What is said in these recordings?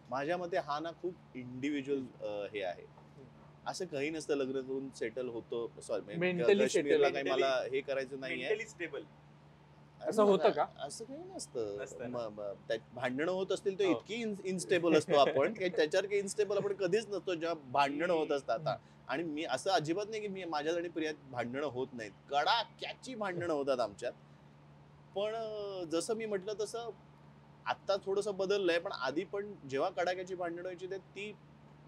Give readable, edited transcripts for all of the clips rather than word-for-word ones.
माझ्या मते हा ना खूप इंडिव्हिज्युअल हे आहे. असं काही नसतं लग्न करून सेटल होतो. सॉरी काश्मीरला काही मला हे करायचं नाहीये. असं होतं का? असं काही नसतं. भांडणं होत असतील तर इतकी इनस्टेबल असतो आपण की त्याच्यावर काही इनस्टेबल आपण कधीच नसतो जेव्हा भांडणं होत असतात. आणि मी असं अजिबात नाही की मी माझ्या आणि प्रियात भांडणं होत नाहीत. कडाक्याची भांडणं होतात आमच्यात. पण जसं मी म्हटलं तसं आता थोडंसं बदललंय, पण आधी पण जेव्हा कडाक्याची भांडणं व्हायची ती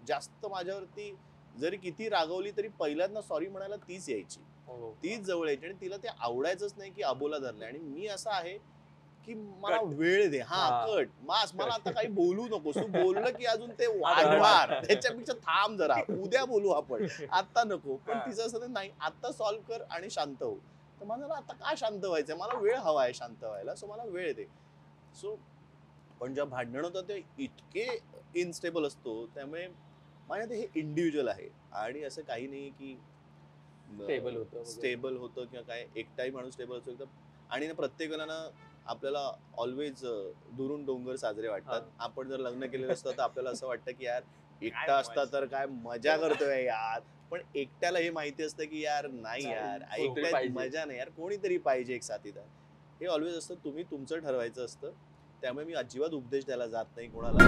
जास्त माझ्यावरती जरी किती रागवली तरी पहिल्यांदा सॉरी म्हणायला तीच यायची. तीच जवळ यायची आणि तिला ते आवडायचंच नाही की अबोला धरलंय. आणि मी असा आहे की मला वेळ दे. कट मास, मला आता काही बोलू नकोस. तू बोललं की अजून ते वाढणार. त्याच्यापेक्षा थांब जरा, उद्या बोलू आपण, आता नको. पण तिचं असं नाही, आता सॉल्व्ह कर आणि शांत हो. तर मला आता का शांत व्हायचंय, मला वेळ हवा आहे शांत व्हायला, सो मला वेळ दे. सो पण जेव्हा भांडण होतं ते इतके इनस्टेबल असतो, त्यामुळे माझ्या हे इंडिव्हिज्युअल आहे. आणि असं काही नाही की स्टेबल होतं किंवा काय, एकटाही माणूस स्टेबल असतो एकदम. आणि ना प्रत्येक वेळेला ना आपल्याला ऑलवेज दुरून डोंगर साजरे वाटतात. आपण जर लग्न केलेलं असतं तर आपल्याला असं वाटतं की यार एकटा असता तर काय मजा करतोय यार. पण एकट्याला हे माहिती असतं की यार नाही यार, एकट्यात मजा नाही यार, कोणीतरी पाहिजे एक साथीदार. हे ऑलवेज असतं. तुम्ही तुमचं ठरवायचं असतं. त्यामुळे मी अजिबात उपदेश द्यायला जात नाही कोणाला.